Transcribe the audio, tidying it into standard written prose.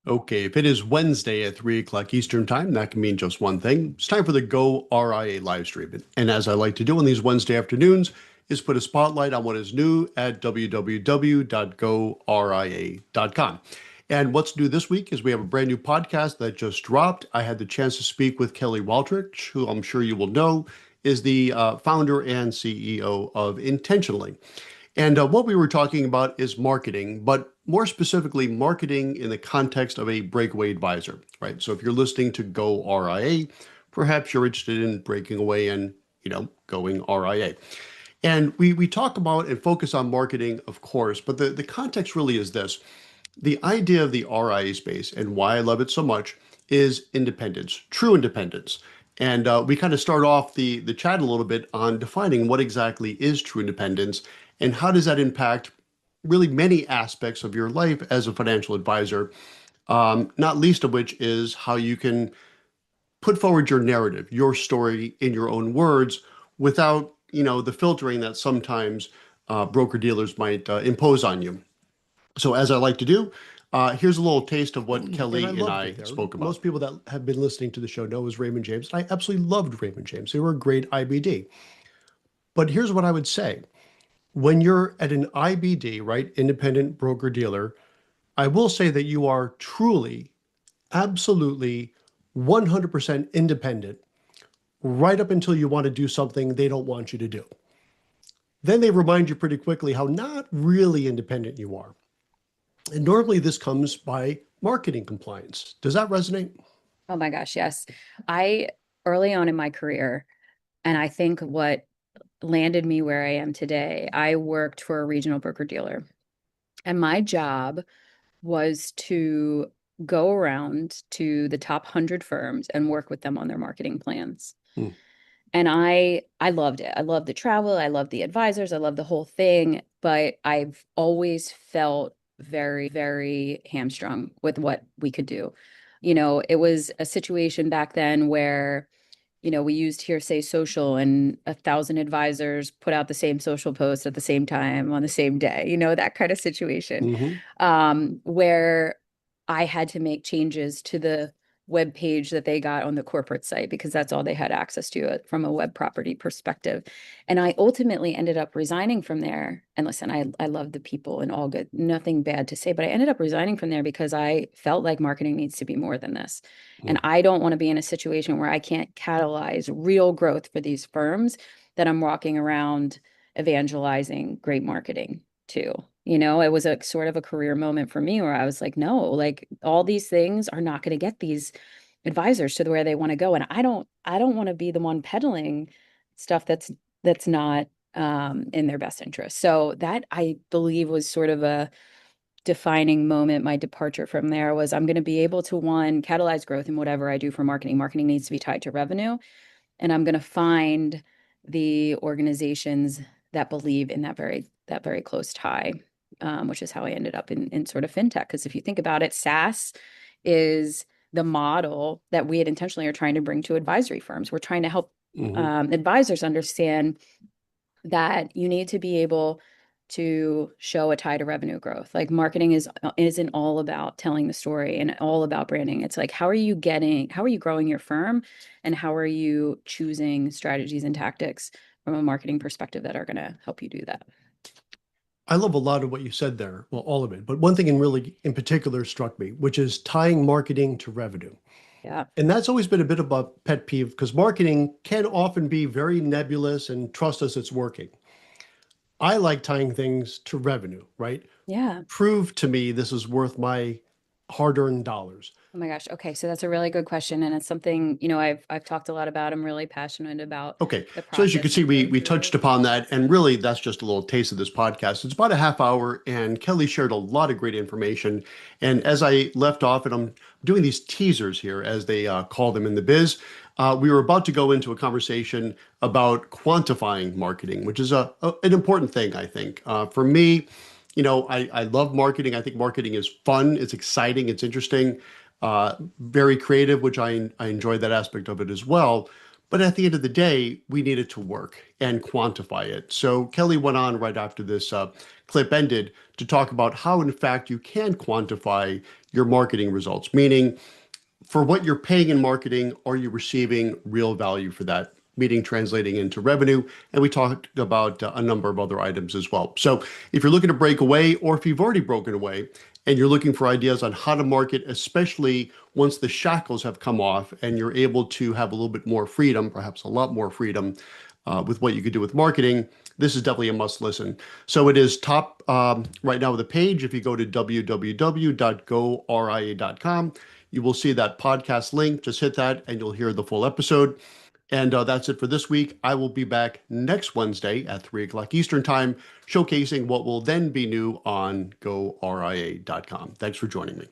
Okay, if it is Wednesday at 3 o'clock Eastern Time, that can mean just one thing. It's time for the goRIA live stream. And as I like to do on these Wednesday afternoons, is put a spotlight on what is new at www.goria.com. And what's new this week is we have a brand new podcast that just dropped. I had the chance to speak with Kelly Waltrich, who I'm sure you will know is the founder and CEO of Intentionally. And what we were talking about is marketing, but more specifically, marketing in the context of a breakaway advisor, right? So if you're listening to Go RIA, perhaps you're interested in breaking away and, going RIA. And we talk about and focus on marketing, of course, but the context really is this. The idea of the RIA space and why I love it so much is independence, true independence. And we kind of start off the chat a little bit on defining what exactly is true independence and how does that impact really many aspects of your life as a financial advisor, not least of which is how you can put forward your narrative, your story in your own words without, the filtering that sometimes broker dealers might impose on you. So as I like to do, here's a little taste of what Kelly And I and loved it I there. spoke about. Most people that have been listening to the show know is Raymond James. I absolutely loved Raymond James. They were a great IBD. But here's what I would say. When you're at an IBD, right, independent broker dealer, I will say that you are truly, absolutely 100% independent right up until you want to do something they don't want you to do. Then they remind you pretty quickly how not really independent you are. And normally this comes by marketing compliance. Does that resonate? Oh my gosh, yes. I early on in my career, and I think what landed me where I am today, I worked for a regional broker dealer. And my job was to go around to the top 100 firms and work with them on their marketing plans. Hmm. And I loved it. I loved the travel, I loved the advisors, I loved the whole thing, but I've always felt very, very hamstrung with what we could do. It was a situation back then where we used Hearsay Social and 1,000 advisors put out the same social post at the same time on the same day, that kind of situation, Mm-hmm. where I had to make changes to the web page that they got on the corporate site because that's all they had access to it from a web property perspective. And I ultimately ended up resigning from there. And listen, I love the people and all good, nothing bad to say, but I ended up resigning from there because I felt like marketing needs to be more than this. And I don't want to be in a situation where I can't catalyze real growth for these firms that I'm walking around evangelizing great marketing to. It was a sort of a career moment for me where I was like, no, like all these things are not going to get these advisors to where they want to go. And I don't want to be the one peddling stuff that's not in their best interest. So that I believe was sort of a defining moment. My departure from there was I'm going to be able to one catalyze growth in whatever I do for marketing. Marketing needs to be tied to revenue, and I'm going to find the organizations that believe in that very close tie, which is how I ended up in sort of fintech. Because if you think about it, SaaS is the model that we had intentionally are trying to bring to advisory firms. We're trying to help advisors understand that you need to be able to show a tie to revenue growth. Like marketing isn't all about telling the story and all about branding. It's like how are you growing your firm, and how are you choosing strategies and tactics from a marketing perspective that are going to help you do that. I love a lot of what you said there. Well, all of it. But one thing in particular struck me, which is tying marketing to revenue. Yeah. And that's always been a bit of a pet peeve because marketing can often be very nebulous and trust us, it's working. I like tying things to revenue, right? Yeah. Prove to me this is worth my hard-earned dollars. Oh my gosh. Okay. So that's a really good question. And it's something, I've talked a lot about. I'm really passionate about Okay. the So as you can process see, we we go touched through. upon that. And really, that's just a little taste of this podcast. It's about a half hour, and Kelly shared a lot of great information. And as I left off, and I'm doing these teasers here, as they call them in the biz, we were about to go into a conversation about quantifying marketing, which is an important thing, I think. For me, I love marketing. I think marketing is fun. It's exciting. It's interesting, very creative, which I enjoy that aspect of it as well. But at the end of the day, we need it to work and quantify it. So Kelly went on right after this clip ended to talk about how, in fact, you can quantify your marketing results, meaning for what you're paying in marketing, are you receiving real value for that? Meaning translating into revenue. And we talked about a number of other items as well. So if you're looking to break away, or if you've already broken away and you're looking for ideas on how to market, especially once the shackles have come off and you're able to have a little bit more freedom, perhaps a lot more freedom with what you could do with marketing, this is definitely a must listen. So it is top right now with the page. If you go to www.goRIA.com, you will see that podcast link. Just hit that and you'll hear the full episode. And that's it for this week. I will be back next Wednesday at 3 o'clock Eastern Time, showcasing what will then be new on goRIA.com. Thanks for joining me.